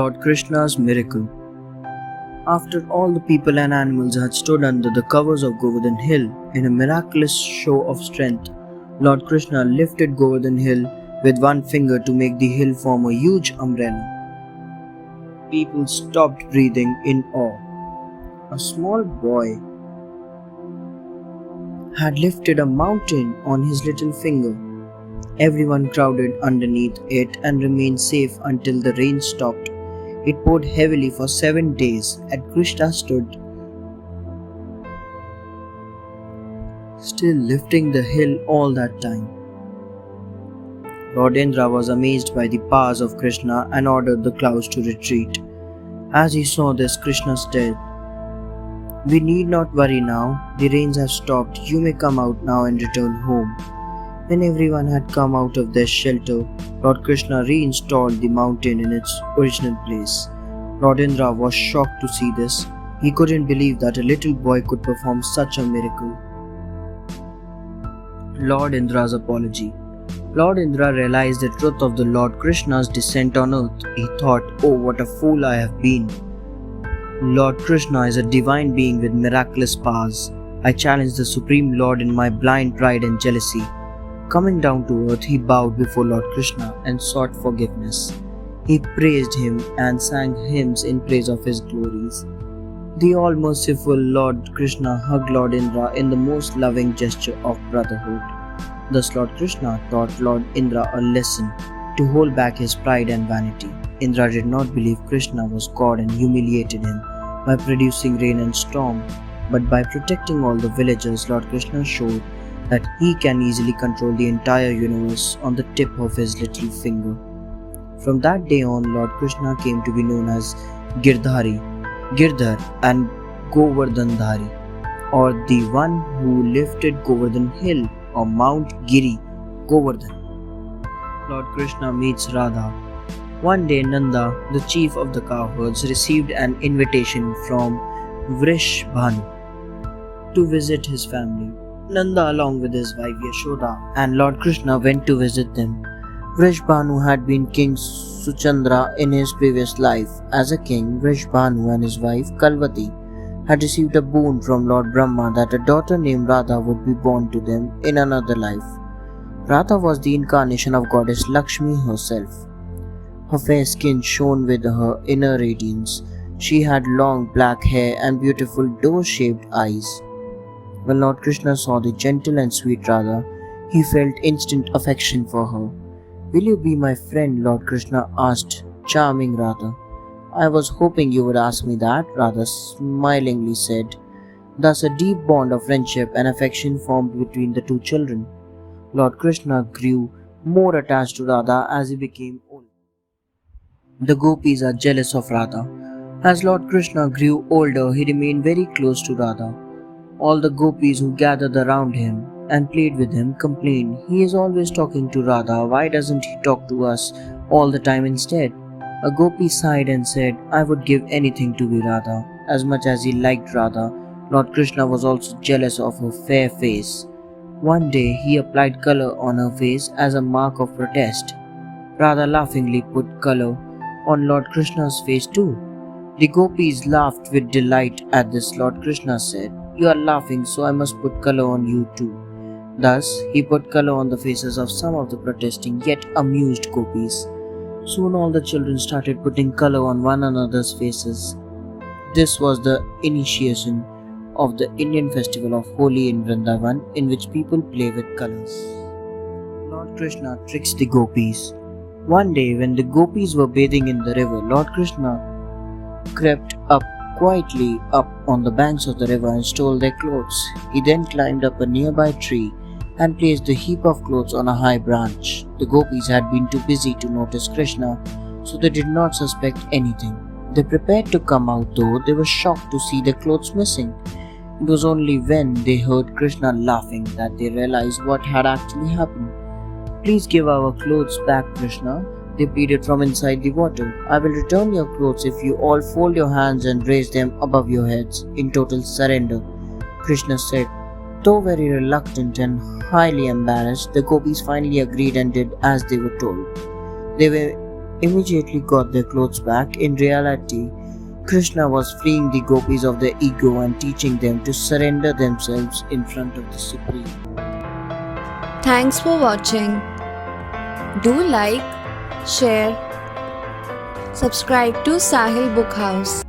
Lord Krishna's miracle. After all the people and animals had stood under the covers of Govardhan Hill in a miraculous show of strength, Lord Krishna lifted Govardhan Hill with one finger to make the hill form a huge umbrella. People stopped breathing in awe. A small boy had lifted a mountain on his little finger. Everyone crowded underneath it and remained safe until the rain stopped. It poured heavily for 7 days, and Krishna stood still lifting the hill all that time. Lord Indra was amazed by the powers of Krishna and ordered the clouds to retreat. As he saw this, Krishna said, "We need not worry now. The rains have stopped. You may come out now and return home." When everyone had come out of their shelter, Lord Krishna reinstalled the mountain in its original place. Lord Indra was shocked to see this. He couldn't believe that a little boy could perform such a miracle. Lord Indra's apology. Lord Indra realized the truth of the Lord Krishna's descent on earth. He thought, "Oh, what a fool I have been. Lord Krishna is a divine being with miraculous powers. I challenged the Supreme Lord in my blind pride and jealousy." Coming down to earth, he bowed before Lord Krishna and sought forgiveness. He praised him and sang hymns in praise of his glories. The all-merciful Lord Krishna hugged Lord Indra in the most loving gesture of brotherhood. Thus Lord Krishna taught Lord Indra a lesson to hold back his pride and vanity. Indra did not believe Krishna was God and humiliated him by producing rain and storm, but by protecting all the villagers, Lord Krishna showed that he can easily control the entire universe on the tip of his little finger. From that day on, Lord Krishna came to be known as Girdhari, Girdhar and Govardhandhari, or the one who lifted Govardhan Hill or Mount Giri Govardhan. Lord Krishna meets Radha. One day Nanda, the chief of the cowherds, received an invitation from Vrishbhanu to visit his family. Nanda, along with his wife Yashoda and Lord Krishna, went to visit them. Vrishbhanu had been King Suchandra in his previous life. As a king, Vrishbhanu and his wife Kalvati had received a boon from Lord Brahma that a daughter named Radha would be born to them in another life. Radha was the incarnation of goddess Lakshmi herself. Her fair skin shone with her inner radiance. She had long black hair and beautiful door-shaped eyes. When Lord Krishna saw the gentle and sweet Radha, he felt instant affection for her. "Will you be my friend?" Lord Krishna asked charming Radha. "I was hoping you would ask me that," Radha smilingly said. Thus a deep bond of friendship and affection formed between the two children. Lord Krishna grew more attached to Radha as he became old. The gopis are jealous of Radha. As Lord Krishna grew older, he remained very close to Radha. All the gopis who gathered around him and played with him complained, "He is always talking to Radha. Why doesn't he talk to us all the time instead?" A gopi sighed and said, "I would give anything to be Radha." As much as he liked Radha, Lord Krishna was also jealous of her fair face. One day he applied color on her face as a mark of protest. Radha laughingly put color on Lord Krishna's face too. The gopis laughed with delight at this. Lord Krishna said, "You are laughing, so I must put color on you too." Thus he put color on the faces of some of the protesting yet amused gopis. Soon all the children started putting color on one another's faces. This was the initiation of the Indian festival of Holi in Vrindavan, in which people play with colors. Lord Krishna tricks the gopis. One day when the gopis were bathing in the river, Lord Krishna crept quietly up on the banks of the river and stole their clothes. He then climbed up a nearby tree and placed the heap of clothes on a high branch. The gopis had been too busy to notice Krishna, so they did not suspect anything. They prepared to come out, though they were shocked to see their clothes missing. It was only when they heard Krishna laughing that they realized what had actually happened. "Please give our clothes back, Krishna," they pleaded from inside the water. "I will return your clothes if you all fold your hands and raise them above your heads in total surrender," Krishna said. Though very reluctant and highly embarrassed, the gopis finally agreed and did as they were told. They were immediately got their clothes back. In reality, Krishna was freeing the gopis of their ego and teaching them to surrender themselves in front of the Supreme. Thanks for watching. Do like, share, subscribe to Sahil Book House.